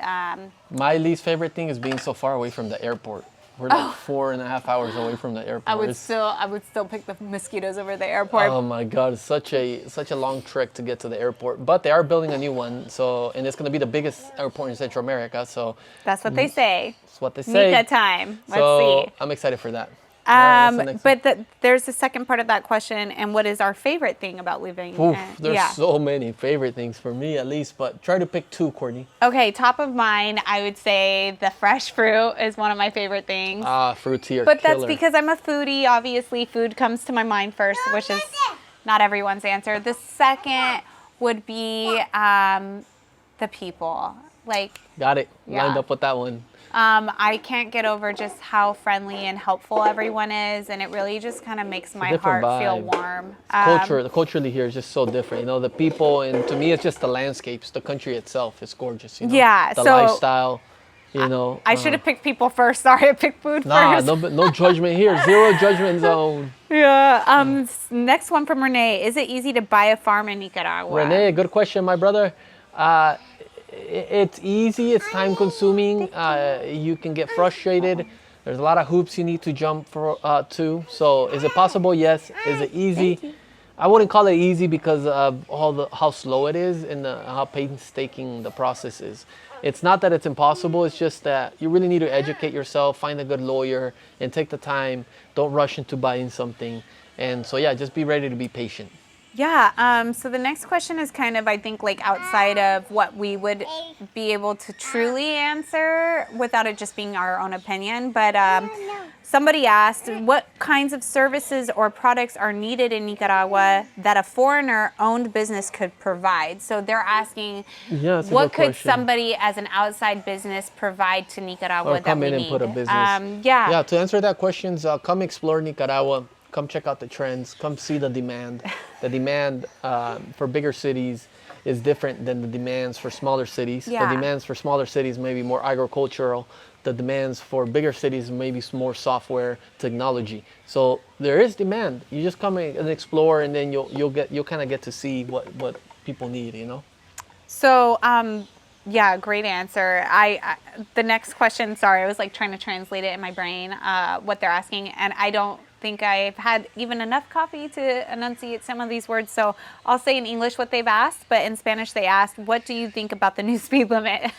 my least favorite thing is being so far away from the airport. We're 4.5 hours away from the airport. I would still pick the mosquitoes over the airport. Oh my God, it's such a long trek to get to the airport. But they are building a new one, and it's going to be the biggest airport in Central America. So that's what they say. That's what they say. Nika time. Let's see. I'm excited for that. There's the second part of that question, and what is our favorite thing about living? There's so many favorite things for me, at least, but try to pick two, Courtney. Okay, top of mind, I would say the fresh fruit is one of my favorite things. Fruits here. But that's because I'm a foodie. Obviously, food comes to my mind first, which is not everyone's answer. The second would be the people. Got it. Lined up with that one. I can't get over just how friendly and helpful everyone is, and it really just kind of makes my heart feel warm. Culturally here is just so different. The people, and to me, it's just the landscapes. The country itself is gorgeous. Yeah. The lifestyle. I should have picked people first. Sorry, I picked food first. No judgment here. Zero judgment zone. Yeah. Next one from Renee. Is it easy to buy a farm in Nicaragua? Renee, good question, my brother. It's easy. It's time consuming. You can get frustrated. There's a lot of hoops you need to jump to. So is it possible? Yes. Is it easy? I wouldn't call it easy because of how slow it is and how painstaking the process is. It's not that it's impossible. It's just that you really need to educate yourself, find a good lawyer, and take the time. Don't rush into buying something. And so, just be ready to be patient. Yeah, so the next question is kind of, I think, outside of what we would be able to truly answer without it just being our own opinion. But somebody asked, what kinds of services or products are needed in Nicaragua that a foreigner-owned business could provide? So they're asking, what could somebody as an outside business provide to Nicaragua that we need? Or come in and put a business. To answer that question, come explore Nicaragua. Come check out the trends. Come see the demand. The demand for bigger cities is different than the demands for smaller cities. Yeah. The demands for smaller cities may be more agricultural. The demands for bigger cities maybe more software technology. So there is demand. You just come in and explore, and then you'll kind of get to see what people need, you know. So yeah, great answer. The next question, sorry, I was like trying to translate it in my brain, what they're asking, and I don't think I've had even enough coffee to enunciate some of these words. So I'll say in English what they've asked, but in Spanish they asked, what do you think about the new speed limit?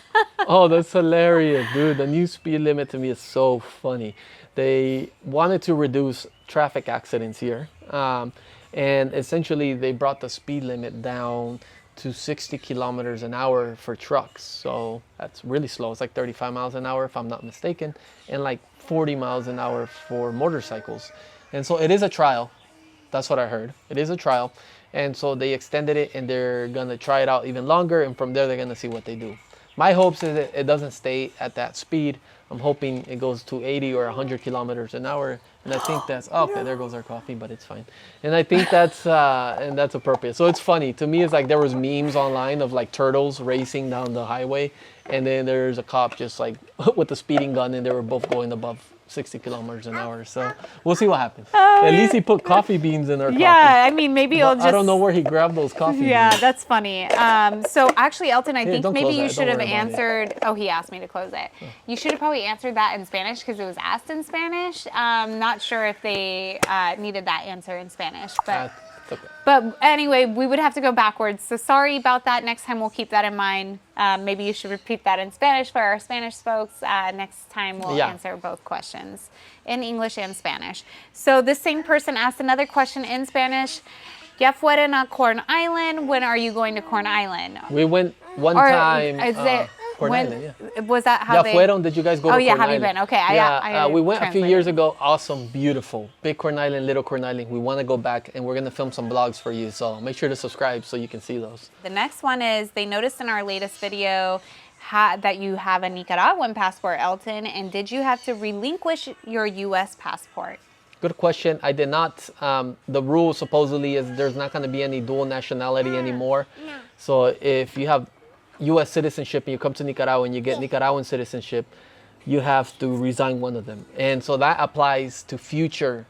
Oh, that's hilarious, dude. The new speed limit to me is so funny. They wanted to reduce traffic accidents here. And essentially they brought the speed limit down to 60 kilometers an hour for trucks. So that's really slow. It's like 35 miles an hour, if I'm not mistaken, and like 40 miles an hour for motorcycles. And so it is a trial. That's what I heard. It is a trial. And so they extended it, and they're going to try it out even longer. And from there, they're going to see what they do. My hopes is that it doesn't stay at that speed. I'm hoping it goes to 80 or 100 kilometers an hour. And I think that's, oh, okay, there goes our coffee, but it's fine. And I think that's appropriate. So it's funny. To me, it's like there was memes online of like turtles racing down the highway. And then there's a cop just like with a speeding gun, and they were both going above 60 kilometers an hour. So we'll see what happens. At least he put coffee beans in our coffee. Yeah, I mean, maybe But I'll just... I don't know where he grabbed those coffee beans. Yeah, that's funny. So actually, Elton, I think don't maybe close you that. should Don't have worry about it. answered... Oh, he asked me to close it. You should have probably answered that in Spanish because it was asked in Spanish. Not sure if they needed that answer in Spanish, but... It's okay. But anyway, we would have to go backwards. So sorry about that. Next time we'll keep that in mind. Maybe you should repeat that in Spanish for our Spanish folks. Next time we'll answer both questions in English and Spanish. So this same person asked another question in Spanish. Ya fueron a Corn Island. When are you going to Corn Island? We went one time. Is it, Corn Island, yeah. Was that how Ya they... fueron? Did you guys go to Corn have Island? you been? Okay. Yeah, we went a few translated. years ago. Awesome, beautiful. Big Corn Island, Little Corn Island. We want to go back, and we're going to film some vlogs for you. So make sure to subscribe so you can see those. The next one is, they noticed in our latest video that you have a Nicaraguan passport, Elton, and did you have to relinquish your U.S. passport? Good question. I did not. The rule supposedly is there's not going to be any dual nationality anymore. No. So if you have U.S. citizenship and you come to Nicaragua and you get Nicaraguan citizenship, you have to resign one of them. And so that applies to future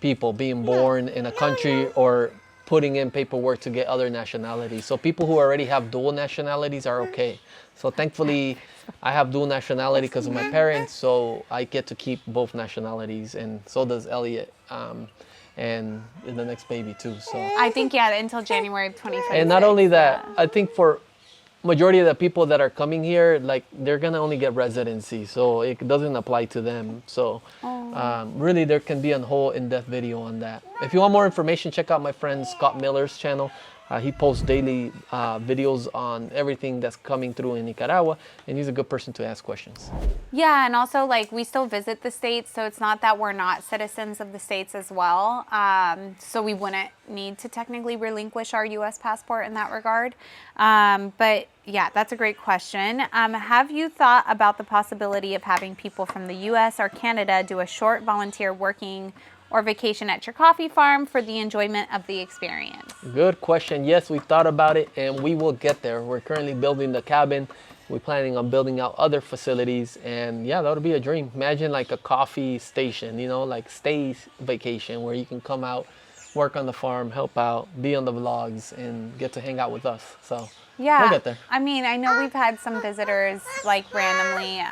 people being born in a country or putting in paperwork to get other nationalities. So people who already have dual nationalities are okay. So thankfully, I have dual nationality because of my parents, so I get to keep both nationalities, and so does Elliot, and the next baby too. So I think, yeah, until January of 2026. and not only that, I think for majority of the people that are coming here, like they're gonna only get residency, so it doesn't apply to them. So really, there can be a whole in-depth video on that. If you want more information, check out my friend Scott Miller's channel. He posts daily videos on everything that's coming through in Nicaragua, and he's a good person to ask questions. Yeah, and also, like, we still visit the States, so it's not that we're not citizens of the States as well. So we wouldn't need to technically relinquish our U.S. passport in that regard. But yeah, that's a great question. Have you thought about the possibility of having people from the U.S. or Canada do a short volunteer working or vacation at your coffee farm for the enjoyment of the experience? Good question. Yes, we've thought about it, and we will get there. We're currently building the cabin. We're planning on building out other facilities, and yeah, that would be a dream. Imagine like a coffee station, you know, like stay vacation where you can come out, work on the farm, help out, be on the vlogs, and get to hang out with us. So yeah, we'll get there. I mean, I know we've had some visitors like randomly,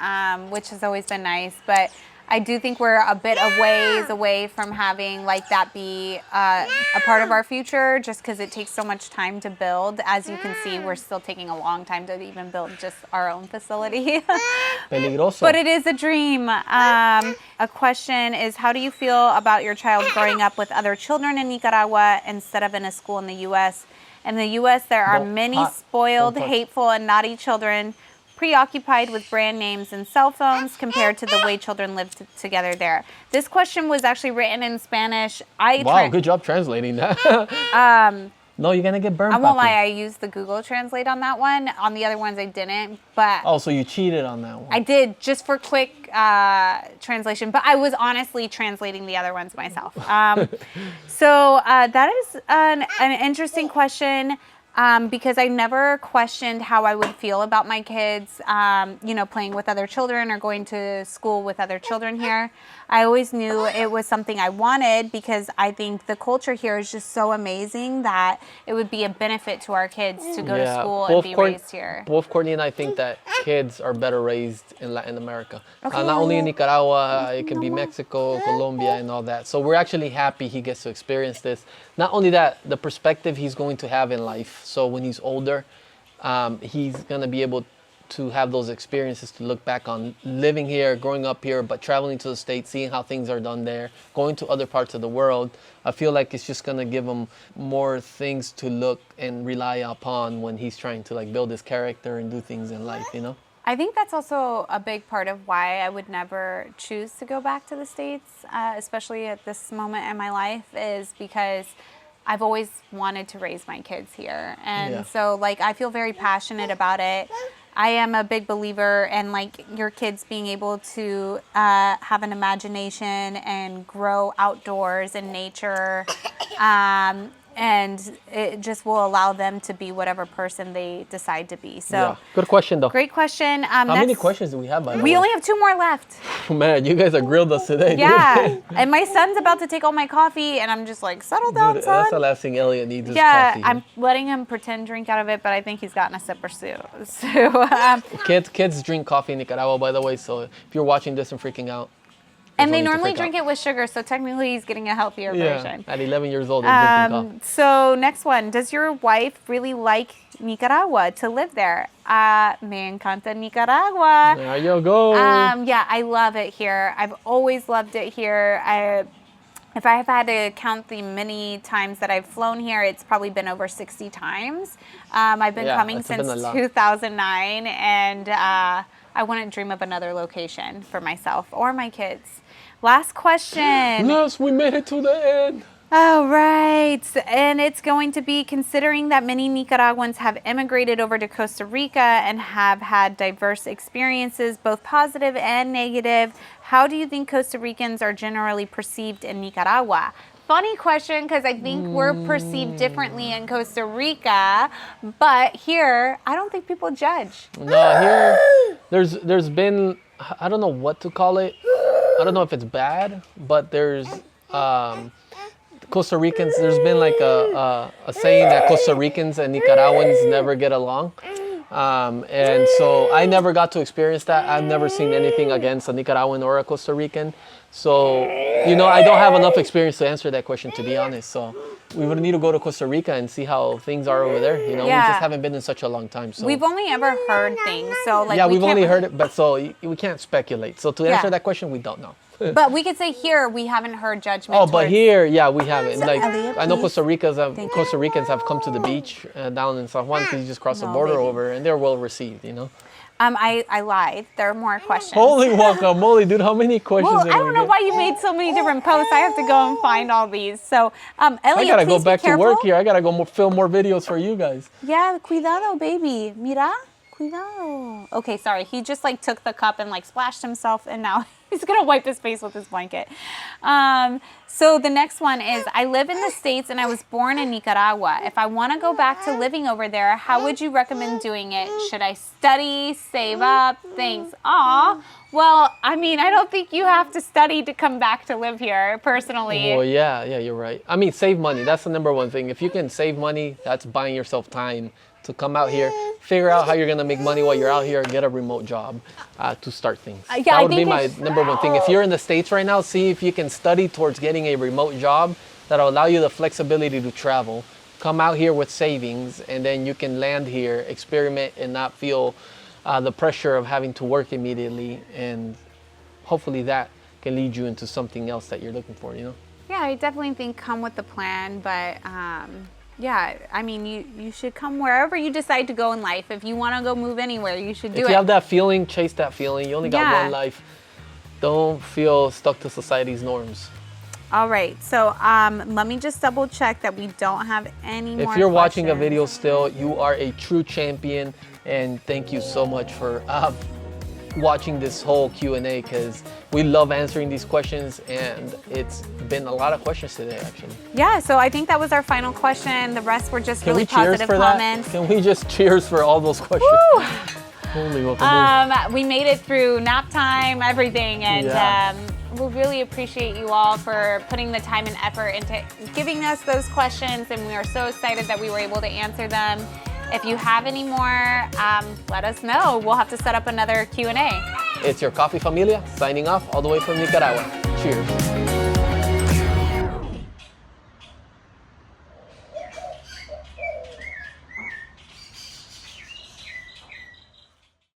which has always been nice, but I do think we're a bit of ways away from having like that be a part of our future, just because it takes so much time to build. As you can see, we're still taking a long time to even build just our own facility. Peligroso. But it is a dream. A question is, how do you feel about your child growing up with other children in Nicaragua instead of in a school in the U.S.? In the U.S., there are many spoiled, hateful, and naughty children preoccupied with brand names and cell phones compared to the way children live together there. This question was actually written in Spanish. Wow, good job translating that. No, you're gonna get burned. I won't lie, I used the Google Translate on that one. On the other ones, I didn't. But oh, so you cheated on that one. I did, just for quick translation. But I was honestly translating the other ones myself. So that is an interesting question. because I never questioned how I would feel about my kids, playing with other children or going to school with other children here. I always knew it was something I wanted because I think the culture here is just so amazing that it would be a benefit to our kids to go to school and be raised here. Both Courtney and I think that kids are better raised in Latin America. Not only in Nicaragua, it can be Mexico, Colombia, and all that. So we're actually happy he gets to experience this. Not only that, the perspective he's going to have in life. So when he's older, he's going to be able to have those experiences to look back on living here, growing up here, but traveling to the States, seeing how things are done there, going to other parts of the world. I feel like it's just going to give him more things to look and rely upon when he's trying to like build his character and do things in life, you know? I think that's also a big part of why I would never choose to go back to the States, especially at this moment in my life, is because I've always wanted to raise my kids here. And so like I feel very passionate about it. I am a big believer in like your kids being able to have an imagination and grow outdoors in nature. And it just will allow them to be whatever person they decide to be. So good question though. Great question. How many questions do we have, by the way? We only have 2 more left. Man, you guys are grilled us today. Yeah. And my son's about to take all my coffee and I'm just like, settle down, son. That's the last thing Elliot needs is coffee. Yeah, I'm letting him pretend drink out of it, but I think he's gotten a sip or two. So, kids drink coffee in Nicaragua, by the way, so if you're watching this and freaking out. And they normally drink it with sugar, so technically he's getting a healthier version. At 11 years old, they're drinking coffee. So next one, does your wife really like Nicaragua to live there? Me encanta Nicaragua. There you go. Yeah, I love it here. I've always loved it here. If I have had to count the many times that I've flown here, it's probably been over 60 times. I've been coming since 2009, and I wouldn't dream of another location for myself or my kids. Last question. Yes, we made it to the end. All right. And it's going to be, considering that many Nicaraguans have immigrated over to Costa Rica and have had diverse experiences, both positive and negative, how do you think Costa Ricans are generally perceived in Nicaragua? Funny question, because I think we're perceived differently in Costa Rica, but here, I don't think people judge. No, here, there's been, I don't know what to call it. I don't know if it's bad, but there's Costa Ricans, there's been like a saying that Costa Ricans and Nicaraguans never get along. And so I never got to experience that. I've never seen anything against a Nicaraguan or a Costa Rican. So, I don't have enough experience to answer that question, to be honest. So we would need to go to Costa Rica and see how things are over there. We just haven't been in such a long time. So we've only ever heard things. So we've only heard it, but so we can't speculate. So to answer that question, we don't know. But we could say here we haven't heard judgment. Oh, but here, we haven't. Like Elliot, I know Costa Ricans have come to the beach down in San Juan because you just cross the border over, and they're well received. I lied. There are more questions. Holy guacamole, dude! How many questions? Well, I don't know why you made so many different posts. I have to go and find all these. So, Elliot, I gotta go back to work here. I gotta go film more videos for you guys. Yeah, cuidado, baby. Mira, cuidado. Okay, sorry. He just took the cup and splashed himself, and now he's gonna wipe his face with his blanket. So the next one is, I live in the States and I was born in Nicaragua. If I want to go back to living over there, how would you recommend doing it? Should I study, save up? Thanks. Aw. Well, I don't think you have to study to come back to live here, personally. Well, yeah, you're right. Save money. That's the number one thing. If you can save money, that's buying yourself time to come out here, figure out how you're going to make money while you're out here, get a remote job to start things. That would be my number one thing. If you're in the States right now, see if you can study towards getting a remote job that'll allow you the flexibility to travel. Come out here with savings, and then you can land here, experiment, and not feel the pressure of having to work immediately. And hopefully that can lead you into something else that you're looking for, Yeah, I definitely think come with the plan, but yeah, you should come wherever you decide to go in life. If you want to go move anywhere, you should do it. If you have that feeling, chase that feeling. You only got one life. Don't feel stuck to society's norms. All right, so let me just double check that we don't have any more If you're watching a video still, you are a true champion, and thank you so much for watching this whole Q&A because we love answering these questions, and it's been a lot of questions today, actually. Yeah, so I think that was our final question. The rest were just Can really we cheers positive for comments. that? Can we just cheers for all those questions? Woo! Holy guacamole. We made it through nap time, everything, and Yeah. we really appreciate you all for putting the time and effort into giving us those questions, and we are so excited that we were able to answer them. If you have any more, let us know. We'll have to set up another Q&A. It's your Coffee Familia signing off all the way from Nicaragua. Cheers.